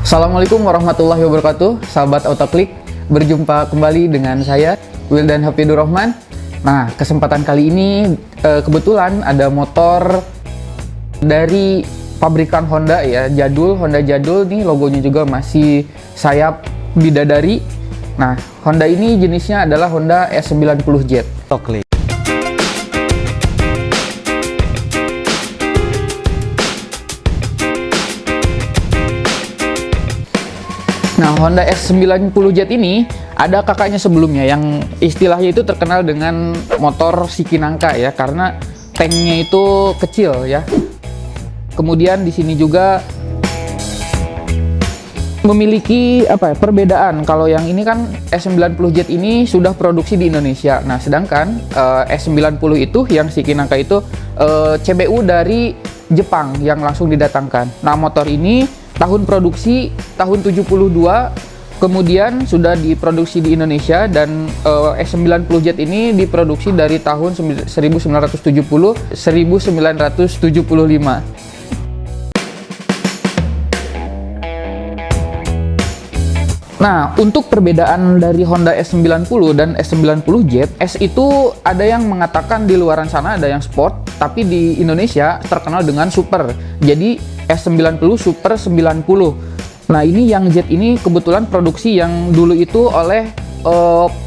Assalamualaikum warahmatullahi wabarakatuh, sahabat Autoklik. Berjumpa kembali dengan saya, Wildan Hafidhur Rahman. Nah, kesempatan kali ini kebetulan ada motor dari pabrikan Honda ya, Honda jadul nih, logonya juga masih sayap bidadari. Nah, Honda ini jenisnya adalah Honda S90 Jet. Autoklik. Nah, Honda S90 Jet ini ada kakaknya sebelumnya yang istilahnya itu terkenal dengan motor Sikinangka ya, karena tanknya itu kecil ya. Kemudian di sini juga memiliki perbedaan. Kalau yang ini kan S90 Jet ini sudah produksi di Indonesia. Nah, sedangkan S90 itu yang Sikinangka itu CBU dari Jepang yang langsung didatangkan. Nah, motor ini tahun produksi tahun 72, kemudian sudah diproduksi di Indonesia, dan S90 Jet ini diproduksi dari tahun 1975. Nah, untuk perbedaan dari Honda S90 dan S90 Jet, S itu ada yang mengatakan di luaran sana ada yang sport, tapi di Indonesia terkenal dengan super. Jadi S90 Super 90. Nah, ini yang Jet ini kebetulan produksi yang dulu itu oleh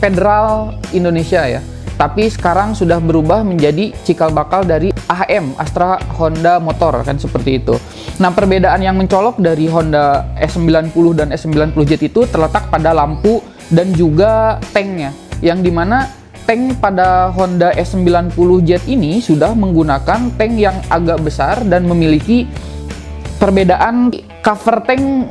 Federal Indonesia ya. Tapi sekarang sudah berubah menjadi cikal bakal dari AHM, Astra Honda Motor, kan seperti itu. Nah, perbedaan yang mencolok dari Honda S90 dan S90 Jet itu terletak pada lampu dan juga tanknya, yang dimana tank pada Honda S90 Jet ini sudah menggunakan tank yang agak besar dan memiliki perbedaan cover tank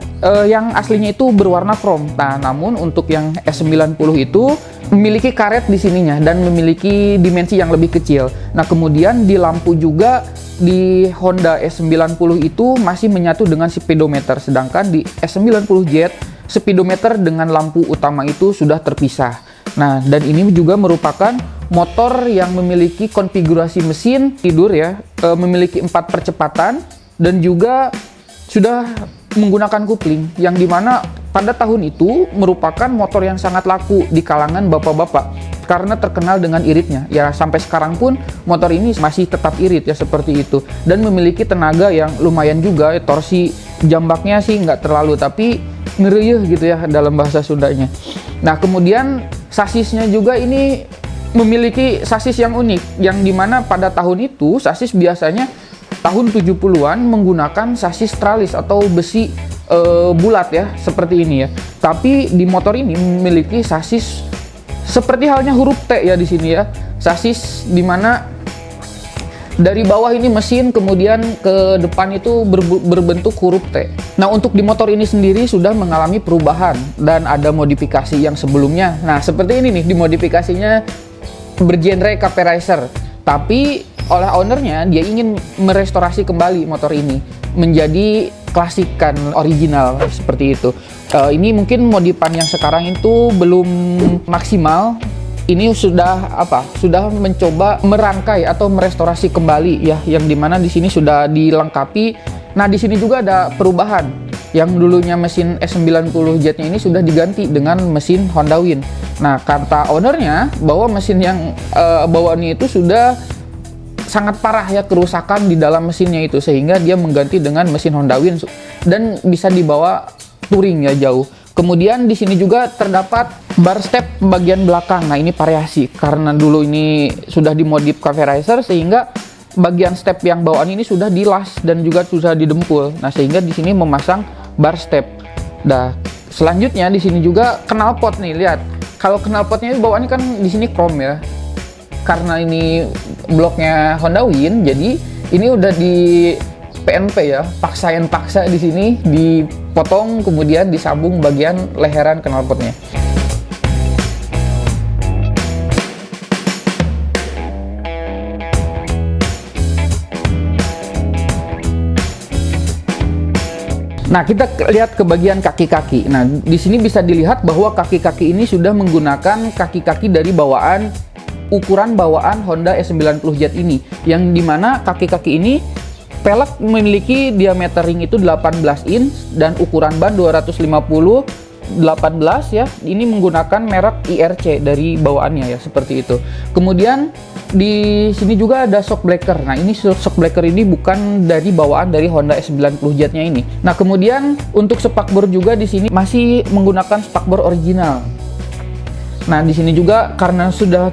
yang aslinya itu berwarna krom. Nah, namun untuk yang S90 itu memiliki karet di sininya dan memiliki dimensi yang lebih kecil. Nah, kemudian di lampu juga di Honda S90 itu masih menyatu dengan speedometer, sedangkan di S90 Jet speedometer dengan lampu utama itu sudah terpisah. Nah, dan ini juga merupakan motor yang memiliki konfigurasi mesin tidur ya, memiliki 4 percepatan dan juga sudah menggunakan kopling, yang dimana pada tahun itu merupakan motor yang sangat laku di kalangan bapak-bapak karena terkenal dengan iritnya ya. Sampai sekarang pun motor ini masih tetap irit ya, seperti itu, dan memiliki tenaga yang lumayan juga. Torsi jambaknya sih nggak terlalu, tapi ngereyeh gitu ya dalam bahasa Sundanya. Nah, kemudian sasisnya juga ini memiliki sasis yang unik, yang dimana pada tahun itu sasis biasanya tahun 70-an menggunakan sasis tralis atau besi bulat ya, seperti ini ya. Tapi di motor ini memiliki sasis seperti halnya huruf T ya di sini ya. Sasis dimana dari bawah ini mesin, kemudian ke depan itu berbentuk huruf T. Nah, untuk di motor ini sendiri sudah mengalami perubahan dan ada modifikasi yang sebelumnya. Nah, seperti ini nih, dimodifikasinya bergenre Cafe Racer, tapi oleh ownernya dia ingin merestorasi kembali motor ini menjadi klasikan original seperti itu. Ini mungkin modifan yang sekarang itu belum maksimal. Ini sudah mencoba merangkai atau merestorasi kembali ya, yang dimana di sini sudah dilengkapi. Nah, di sini juga ada perubahan. Yang dulunya mesin S90 Jet-nya ini sudah diganti dengan mesin Honda Win. Nah, kata ownernya bahwa mesin yang bawaannya itu sudah sangat parah ya kerusakan di dalam mesinnya itu, sehingga dia mengganti dengan mesin Honda Win dan bisa dibawa touring ya jauh. Kemudian di sini juga terdapat bar step bagian belakang. Nah, ini variasi karena dulu ini sudah dimodif Cafe Racer, sehingga bagian step yang bawaan ini sudah dilas dan juga sudah didempul. Nah, sehingga di sini memasang bar step. Nah, selanjutnya di sini juga knalpot nih, lihat. Kalau knalpotnya bawaannya kan di sini chrome ya. Karena ini bloknya Honda Win, jadi ini udah di PNP ya, paksa di sini, dipotong kemudian disambung bagian leheran knalpotnya. Nah, kita lihat ke bagian kaki-kaki. Nah, di sini bisa dilihat bahwa kaki-kaki ini sudah menggunakan kaki-kaki dari ukuran bawaan Honda S90 Jet ini, yang dimana kaki-kaki ini Velg memiliki diameter ring itu 18 inch dan ukuran ban 250/18 ya. Ini menggunakan merek IRC dari bawaannya ya, seperti itu. Kemudian di sini juga ada shock breaker. Nah, ini shock breaker ini bukan dari bawaan dari Honda S90Z-nya ini. Nah, kemudian untuk spakbor juga di sini masih menggunakan spakbor original. Nah, di sini juga karena sudah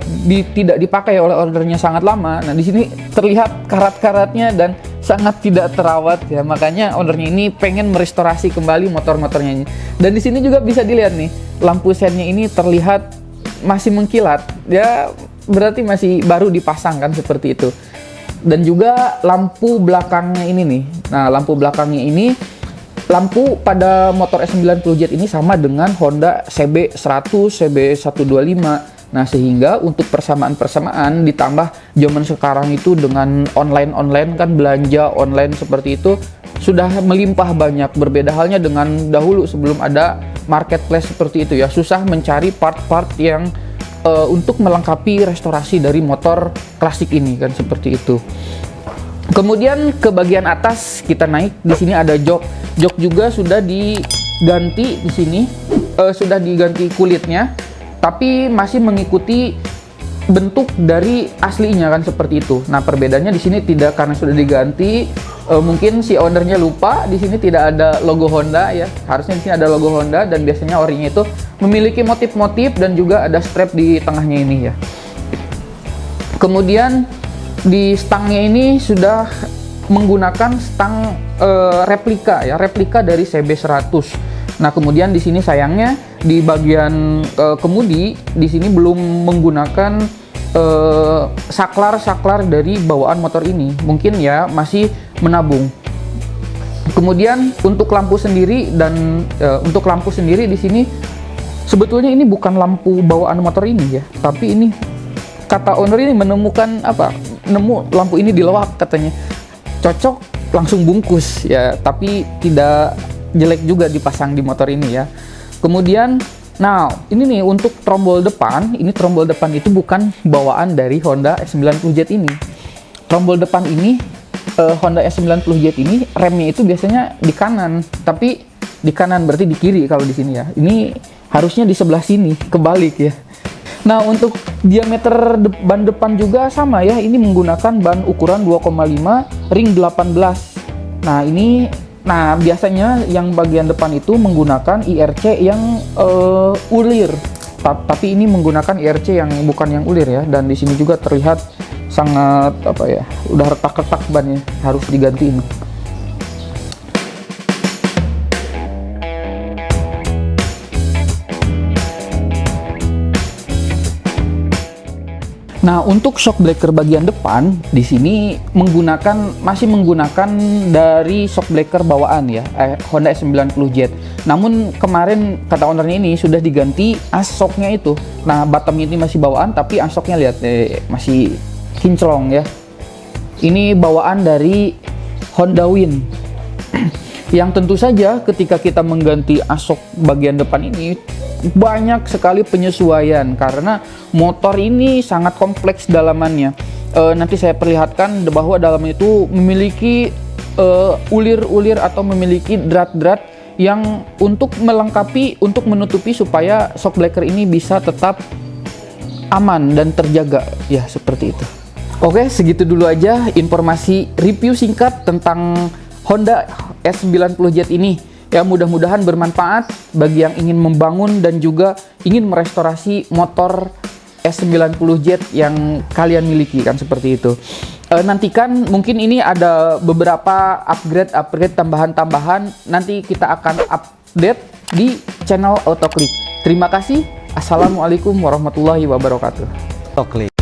tidak dipakai oleh ownernya sangat lama. Nah, di sini terlihat karat-karatnya dan sangat tidak terawat ya. Makanya ownernya ini pengen merestorasi kembali motor-motornya ini. Dan di sini juga bisa dilihat nih, lampu sennya ini terlihat masih mengkilat. Ya, berarti masih baru dipasang kan, seperti itu. Dan juga lampu belakangnya ini nih. Nah, lampu belakangnya ini, lampu pada motor S90Z ini sama dengan Honda CB100, CB125. Nah, sehingga untuk persamaan-persamaan ditambah zaman sekarang itu dengan online kan, belanja online seperti itu sudah melimpah banyak. Berbeda halnya dengan dahulu sebelum ada marketplace seperti itu ya. Susah mencari part-part yang untuk melengkapi restorasi dari motor klasik ini kan, seperti itu. Kemudian ke bagian atas kita naik, di sini ada jok. Jok juga sudah diganti di sini, sudah diganti kulitnya, tapi masih mengikuti bentuk dari aslinya kan, seperti itu. Nah, perbedaannya di sini tidak, karena sudah diganti, mungkin si ownernya lupa di sini tidak ada logo Honda ya. Harusnya di sini ada logo Honda, dan biasanya orinya itu memiliki motif-motif dan juga ada strap di tengahnya ini ya. Kemudian di stangnya ini sudah menggunakan stang replika ya, replika dari CB100. Nah, kemudian di sini sayangnya di bagian kemudi di sini belum menggunakan saklar dari bawaan motor ini. Mungkin ya masih menabung. Kemudian untuk lampu sendiri di sini sebetulnya ini bukan lampu bawaan motor ini ya, tapi ini kata owner ini menemukan nemu lampu ini di loak katanya. Cocok langsung bungkus ya, tapi tidak jelek juga dipasang di motor ini ya. Kemudian nah, ini nih untuk trombol depan. Ini trombol depan itu bukan bawaan dari Honda S90Z ini. Trombol depan ini Honda S90Z ini remnya itu biasanya di kanan, tapi di kanan berarti di kiri kalau di sini ya. Ini harusnya di sebelah sini, kebalik ya. Nah, untuk diameter ban depan juga sama ya. Ini menggunakan ban ukuran 2,5 ring 18. Nah, biasanya yang bagian depan itu menggunakan IRC yang ulir. Tapi ini menggunakan IRC yang bukan yang ulir ya. Dan di sini juga terlihat sangat udah retak-retak bannya, harus diganti ini. Nah, untuk shock breaker bagian depan di sini masih menggunakan dari shock breaker bawaan ya, Honda S90Z. Namun kemarin kata ownernya ini sudah diganti as shocknya itu. Nah, bottomnya ini masih bawaan, tapi as shocknya lihat masih kinclong ya. Ini bawaan dari Honda Win. Yang tentu saja ketika kita mengganti as shock bagian depan ini banyak sekali penyesuaian karena motor ini sangat kompleks dalamannya. Nanti saya perlihatkan bahwa dalamnya itu memiliki ulir-ulir atau memiliki drat-drat yang untuk menutupi supaya shock breaker ini bisa tetap aman dan terjaga ya, seperti itu. Oke, segitu dulu aja informasi review singkat tentang Honda S90Z ini. Ya, mudah-mudahan bermanfaat bagi yang ingin membangun dan juga ingin merestorasi motor S90Z yang kalian miliki kan, seperti itu. Nantikan mungkin ini ada beberapa upgrade tambahan-tambahan, nanti kita akan update di channel Autoklik. Terima kasih. Assalamualaikum warahmatullahi wabarakatuh. Autoklik.